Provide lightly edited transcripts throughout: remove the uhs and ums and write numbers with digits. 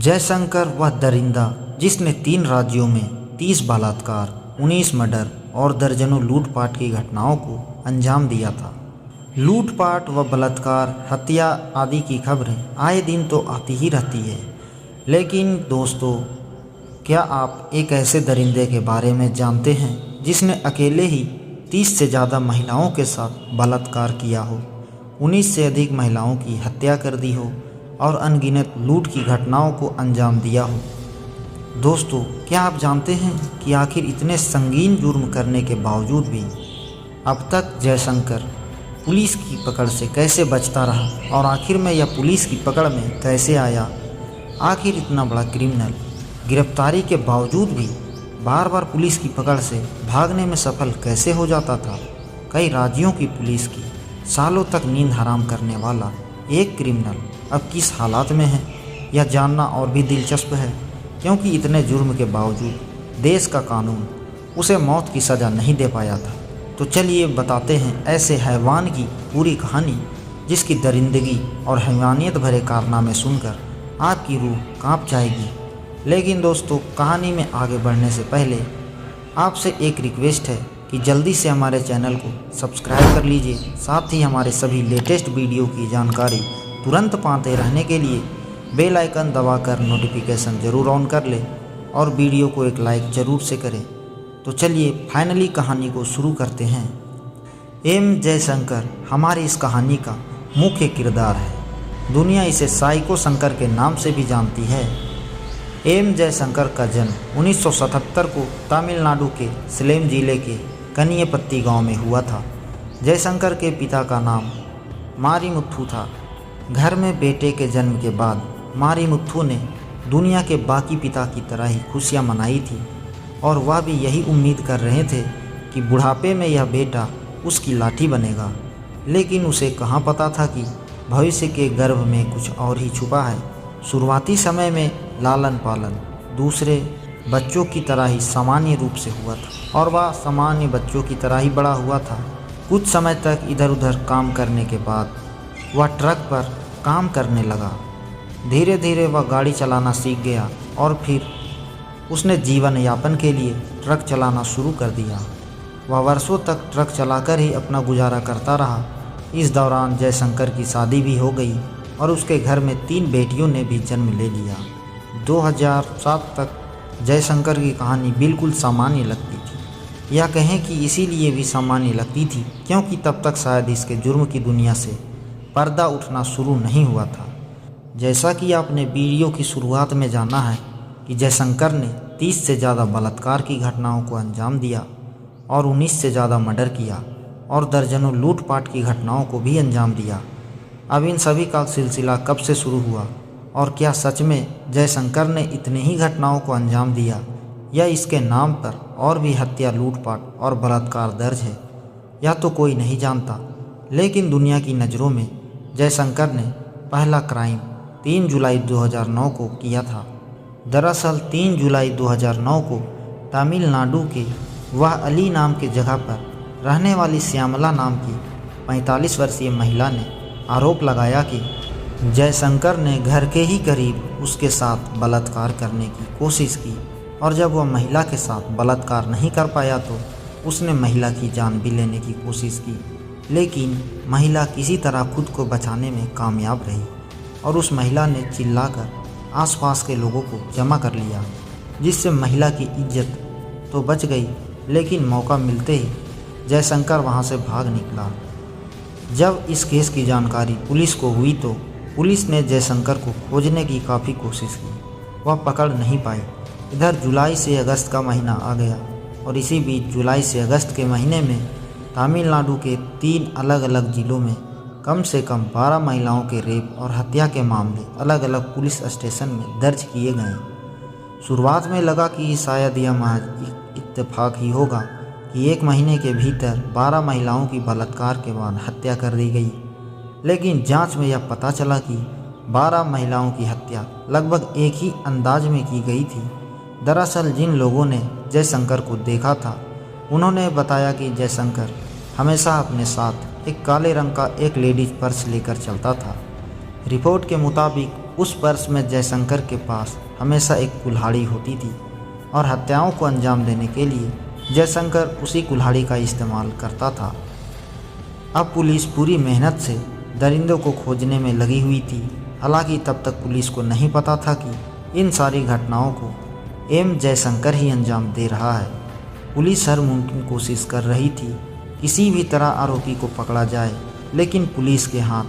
जयशंकर वह दरिंदा जिसने 3 राज्यों में 30 बलात्कार, 19 मर्डर और दर्जनों लूटपाट की घटनाओं को अंजाम दिया था। लूटपाट व बलात्कार, हत्या आदि की खबरें आए दिन तो आती ही रहती है। लेकिन दोस्तों, क्या आप एक ऐसे दरिंदे के बारे में जानते हैं जिसने अकेले ही 30 से ज़्यादा महिलाओं के साथ बलात्कार किया हो, 19 से अधिक महिलाओं की हत्या कर दी हो और अनगिनत लूट की घटनाओं को अंजाम दिया हो? दोस्तों, क्या आप जानते हैं कि आखिर इतने संगीन जुर्म करने के बावजूद भी अब तक जयशंकर पुलिस की पकड़ से कैसे बचता रहा और आखिर में यह पुलिस की पकड़ में कैसे आया? आखिर इतना बड़ा क्रिमिनल गिरफ्तारी के बावजूद भी बार बार पुलिस की पकड़ से भागने में सफल कैसे हो जाता था? कई राज्यों की पुलिस की सालों तक नींद हराम करने वाला एक क्रिमिनल अब किस हालात में है, यह जानना और भी दिलचस्प है, क्योंकि इतने जुर्म के बावजूद देश का कानून उसे मौत की सज़ा नहीं दे पाया था। तो चलिए बताते हैं ऐसे हैवान की पूरी कहानी जिसकी दरिंदगी और हैवानियत भरे कारनामे सुनकर आपकी रूह कांप जाएगी। लेकिन दोस्तों, कहानी में आगे बढ़ने से पहले आपसे एक रिक्वेस्ट है कि जल्दी से हमारे चैनल को सब्सक्राइब कर लीजिए। साथ ही हमारे सभी लेटेस्ट वीडियो की जानकारी तुरंत पाते रहने के लिए बेल आइकन दबाकर नोटिफिकेशन ज़रूर ऑन कर लें और वीडियो को एक लाइक ज़रूर से करें। तो चलिए फाइनली कहानी को शुरू करते हैं। एम जयशंकर हमारी इस कहानी का मुख्य किरदार है। दुनिया इसे साइको शंकर के नाम से भी जानती है। एम जयशंकर का जन्म 1977 को तमिलनाडु के सलेम जिले के कनियपत्ती गांव में हुआ था। जयशंकर के पिता का नाम मारीमुथु था। घर में बेटे के जन्म के बाद मारीमुथु ने दुनिया के बाकी पिता की तरह ही खुशियां मनाई थी और वह भी यही उम्मीद कर रहे थे कि बुढ़ापे में यह बेटा उसकी लाठी बनेगा। लेकिन उसे कहाँ पता था कि भविष्य के गर्भ में कुछ और ही छुपा है। शुरुआती समय में लालन पालन दूसरे बच्चों की तरह ही सामान्य रूप से हुआ था और वह सामान्य बच्चों की तरह ही बड़ा हुआ था। कुछ समय तक इधर उधर काम करने के बाद वह ट्रक पर काम करने लगा। धीरे धीरे वह गाड़ी चलाना सीख गया और फिर उसने जीवन यापन के लिए ट्रक चलाना शुरू कर दिया। वह वर्षों तक ट्रक चलाकर ही अपना गुजारा करता रहा। इस दौरान जयशंकर की शादी भी हो गई और उसके घर में 3 बेटियों ने भी जन्म ले लिया। 2007 तक जयशंकर की कहानी बिल्कुल सामान्य लगती थी। यह कहें कि इसीलिए भी सामान्य लगती थी क्योंकि तब तक शायद इसके जुर्म की दुनिया से पर्दा उठना शुरू नहीं हुआ था। जैसा कि आपने वीडियो की शुरुआत में जाना है कि जयशंकर ने 30 से ज़्यादा बलात्कार की घटनाओं को अंजाम दिया और 19 से ज़्यादा मर्डर किया और दर्जनों लूटपाट की घटनाओं को भी अंजाम दिया। अब इन सभी का सिलसिला कब से शुरू हुआ और क्या सच में जयशंकर ने इतनी ही घटनाओं को अंजाम दिया या इसके नाम पर और भी हत्या, लूटपाट और बलात्कार दर्ज है, यह तो कोई नहीं जानता। लेकिन दुनिया की नज़रों में जयशंकर ने पहला क्राइम 3 जुलाई 2009 को किया था। दरअसल 3 जुलाई 2009 को तमिलनाडु के वह अली नाम के जगह पर रहने वाली श्यामला नाम की 45 वर्षीय महिला ने आरोप लगाया कि जयशंकर ने घर के ही करीब उसके साथ बलात्कार करने की कोशिश की और जब वह महिला के साथ बलात्कार नहीं कर पाया तो उसने महिला की जान भी लेने की कोशिश की। लेकिन महिला किसी तरह खुद को बचाने में कामयाब रही और उस महिला ने चिल्लाकर आसपास के लोगों को जमा कर लिया, जिससे महिला की इज्जत तो बच गई, लेकिन मौका मिलते ही जयशंकर वहां से भाग निकला। जब इस केस की जानकारी पुलिस को हुई तो पुलिस ने जयशंकर को खोजने की काफ़ी कोशिश की, वह पकड़ नहीं पाई। इधर जुलाई से अगस्त का महीना आ गया और इसी बीच जुलाई से अगस्त के महीने में तमिलनाडु के 3 अलग अलग जिलों में कम से कम 12 महिलाओं के रेप और हत्या के मामले अलग अलग पुलिस स्टेशन में दर्ज किए गए। शुरुआत में लगा कि शायद यह महज इत्तेफाक ही होगा कि 1 महीने के भीतर 12 महिलाओं की बलात्कार के बाद हत्या कर दी गई। लेकिन जांच में यह पता चला कि 12 महिलाओं की हत्या लगभग एक ही अंदाज में की गई थी। दरअसल जिन लोगों ने जयशंकर को देखा था उन्होंने बताया कि जयशंकर हमेशा अपने साथ एक काले रंग का एक लेडीज पर्स लेकर चलता था। रिपोर्ट के मुताबिक उस पर्स में जयशंकर के पास हमेशा एक कुल्हाड़ी होती थी और हत्याओं को अंजाम देने के लिए जयशंकर उसी कुल्हाड़ी का इस्तेमाल करता था। अब पुलिस पूरी मेहनत से दरिंदों को खोजने में लगी हुई थी। हालांकि तब तक पुलिस को नहीं पता था कि इन सारी घटनाओं को एम जयशंकर ही अंजाम दे रहा है। पुलिस हर मुमकिन कोशिश कर रही थी किसी भी तरह आरोपी को पकड़ा जाए, लेकिन पुलिस के हाथ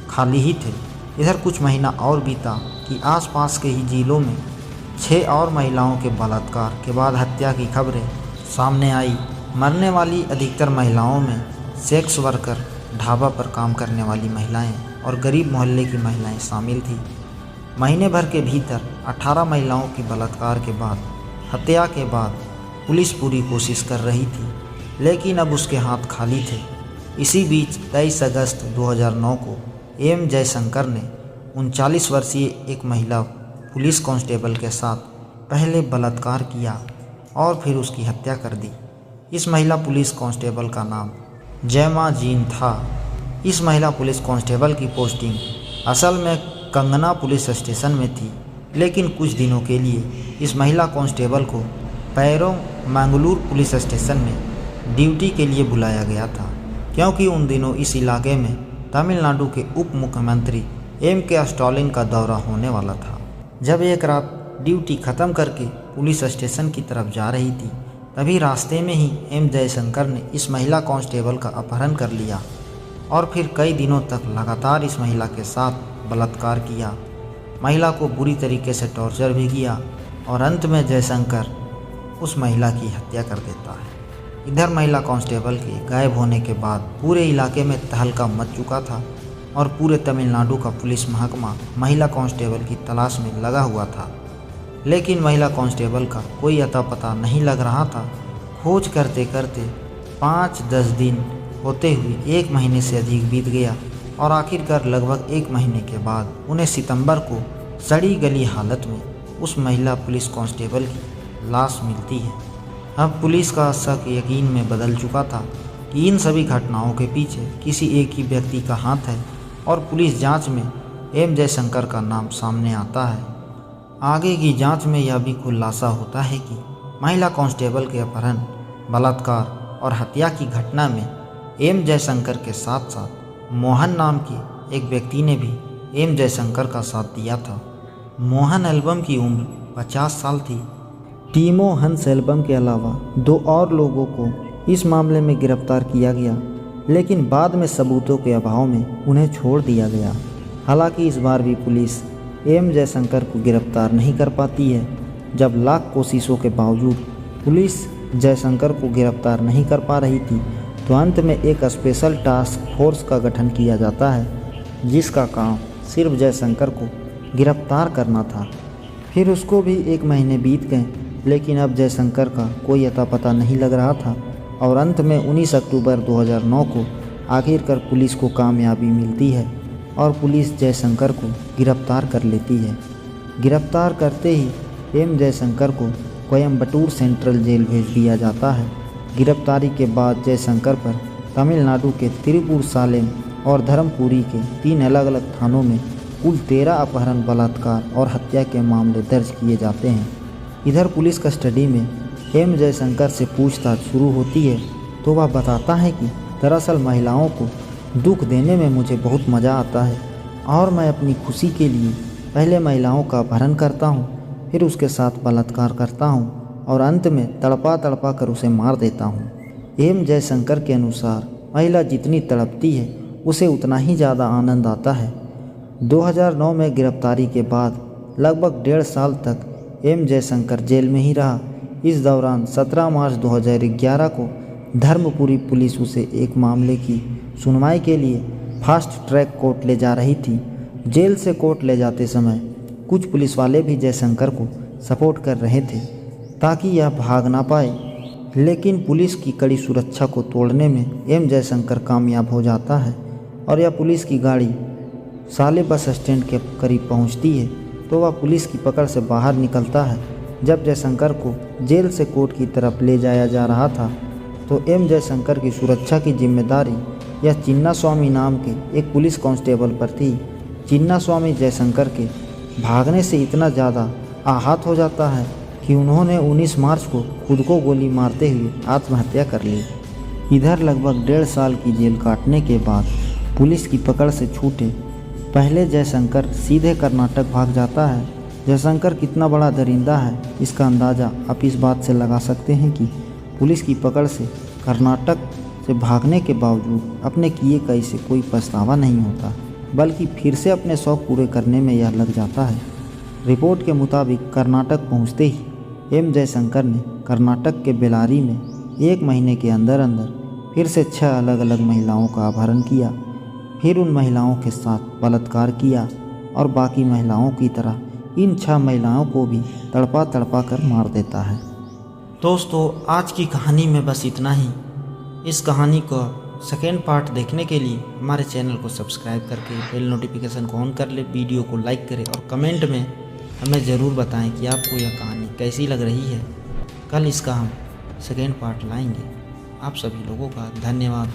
खाली ही थे। इधर कुछ महीना और बीता कि आसपास के ही जिलों में 6 और महिलाओं के बलात्कार के बाद हत्या की खबरें सामने आई। मरने वाली अधिकतर महिलाओं में सेक्स वर्कर, ढाबा पर काम करने वाली महिलाएं और गरीब मोहल्ले की महिलाएं शामिल थी। महीने भर के भीतर 18 महिलाओं की बलात्कार के बाद हत्या के बाद पुलिस पूरी कोशिश कर रही थी, लेकिन अब उसके हाथ खाली थे। इसी बीच 23 अगस्त 2009 को एम जयशंकर ने 39 वर्षीय एक महिला पुलिस कांस्टेबल के साथ पहले बलात्कार किया और फिर उसकी हत्या कर दी। इस महिला पुलिस कांस्टेबल का नाम जयमा जीन था। इस महिला पुलिस कांस्टेबल की पोस्टिंग असल में कंगना पुलिस स्टेशन में थी, लेकिन कुछ दिनों के लिए इस महिला कांस्टेबल को पैरोंग मंगलूर पुलिस स्टेशन में ड्यूटी के लिए बुलाया गया था, क्योंकि उन दिनों इस इलाके में तमिलनाडु के उप मुख्यमंत्री एम के स्टालिन का दौरा होने वाला था। जब एक रात ड्यूटी ख़त्म करके पुलिस स्टेशन की तरफ जा रही थी, तभी रास्ते में ही एम जयशंकर ने इस महिला कांस्टेबल का अपहरण कर लिया और फिर कई दिनों तक लगातार इस महिला के साथ बलात्कार किया। महिला को बुरी तरीके से टॉर्चर भी किया और अंत में जयशंकर उस महिला की हत्या कर देता है। इधर महिला कांस्टेबल के गायब होने के बाद पूरे इलाके में तहलका मच चुका था और पूरे तमिलनाडु का पुलिस महकमा महिला कांस्टेबल की तलाश में लगा हुआ था, लेकिन महिला कांस्टेबल का कोई अता पता नहीं लग रहा था। खोज करते करते 5-10 दिन होते हुए 1 महीने से अधिक बीत गया और आखिरकार लगभग 1 महीने के बाद उन्हें सितंबर को सड़ी गली हालत में उस महिला पुलिस कांस्टेबल की लाश मिलती है। अब पुलिस का शक यकीन में बदल चुका था कि इन सभी घटनाओं के पीछे किसी एक ही व्यक्ति का हाथ है और पुलिस जांच में एम जयशंकर का नाम सामने आता है। आगे की जांच में यह भी खुलासा होता है कि महिला कांस्टेबल के अपहरण, बलात्कार और हत्या की घटना में एम जयशंकर के साथ साथ मोहन नाम के एक व्यक्ति ने भी एम जयशंकर का साथ दिया था। मोहन एल्बम की उम्र 50 साल थी। टीमो हंस एल्बम के अलावा 2 और लोगों को इस मामले में गिरफ्तार किया गया, लेकिन बाद में सबूतों के अभाव में उन्हें छोड़ दिया गया। हालांकि इस बार भी पुलिस एम जयशंकर को गिरफ्तार नहीं कर पाती है। जब लाख कोशिशों के बावजूद पुलिस जयशंकर को गिरफ्तार नहीं कर पा रही थी, तो अंत में एक स्पेशल टास्क फोर्स का गठन किया जाता है, जिसका काम सिर्फ जयशंकर को गिरफ्तार करना था। फिर उसको भी 1 महीने बीत गए, लेकिन अब जयशंकर का कोई अता पता नहीं लग रहा था और अंत में 19 अक्टूबर 2009 को आखिरकार पुलिस को कामयाबी मिलती है और पुलिस जयशंकर को गिरफ्तार कर लेती है। गिरफ्तार करते ही एम जयशंकर को कोयम्बटूर सेंट्रल जेल भेज दिया जाता है। गिरफ्तारी के बाद जयशंकर पर तमिलनाडु के तिरुपुर सालेम और धर्मपुरी के 3 अलग अलग थानों में कुल 13 अपहरण, बलात्कार और हत्या के मामले दर्ज किए जाते हैं। इधर पुलिस कस्टडी में एम जयशंकर से पूछताछ शुरू होती है तो वह बताता है कि दरअसल महिलाओं को दुख देने में मुझे बहुत मज़ा आता है और मैं अपनी खुशी के लिए पहले महिलाओं का अपहरण करता हूँ, फिर उसके साथ बलात्कार करता हूँ और अंत में तड़पा तड़पा कर उसे मार देता हूँ। एम जयशंकर के अनुसार महिला जितनी तड़पती है उसे उतना ही ज़्यादा आनंद आता है। 2009 में गिरफ्तारी के बाद लगभग 1.5 साल तक एम जयशंकर जेल में ही रहा। इस दौरान 17 मार्च 2011 को धर्मपुरी पुलिस उसे एक मामले की सुनवाई के लिए फास्ट ट्रैक कोर्ट ले जा रही थी। जेल से कोर्ट ले जाते समय कुछ पुलिस वाले भी जयशंकर को सपोर्ट कर रहे थे ताकि यह भाग ना पाए, लेकिन पुलिस की कड़ी सुरक्षा को तोड़ने में एम जयशंकर कामयाब हो जाता है और यह पुलिस की गाड़ी साले बस स्टैंड के करीब पहुंचती है तो वह पुलिस की पकड़ से बाहर निकलता है। जब जयशंकर को जेल से कोर्ट की तरफ ले जाया जा रहा था तो एम जयशंकर की सुरक्षा की जिम्मेदारी यह चिन्ना स्वामी नाम के एक पुलिस कांस्टेबल पर थी। चिन्ना स्वामी जयशंकर के भागने से इतना ज़्यादा आहत हो जाता है कि उन्होंने 19 मार्च को खुद को गोली मारते हुए आत्महत्या कर ली। इधर लगभग 1.5 साल की जेल काटने के बाद पुलिस की पकड़ से छूटे पहले जयशंकर सीधे कर्नाटक भाग जाता है। जयशंकर कितना बड़ा दरिंदा है, इसका अंदाज़ा आप इस बात से लगा सकते हैं कि पुलिस की पकड़ से कर्नाटक से भागने के बावजूद अपने किए कई से कोई पछतावा नहीं होता, बल्कि फिर से अपने शौक पूरे करने में यह लग जाता है। रिपोर्ट के मुताबिक कर्नाटक पहुंचते ही एम जयशंकर ने कर्नाटक के बेलारी में 1 महीने के अंदर अंदर फिर से 6 अलग अलग महिलाओं का अपहरण किया, फिर उन महिलाओं के साथ बलात्कार किया और बाकी महिलाओं की तरह इन 6 महिलाओं को भी तड़पा तड़पा कर मार देता है। दोस्तों, आज की कहानी में बस इतना ही। इस कहानी का सेकेंड पार्ट देखने के लिए हमारे चैनल को सब्सक्राइब करके बेल नोटिफिकेशन को ऑन कर ले, वीडियो को लाइक करें और कमेंट में हमें ज़रूर बताएं कि आपको यह कहानी कैसी लग रही है। कल इसका हम सेकेंड पार्ट लाएंगे। आप सभी लोगों का धन्यवाद।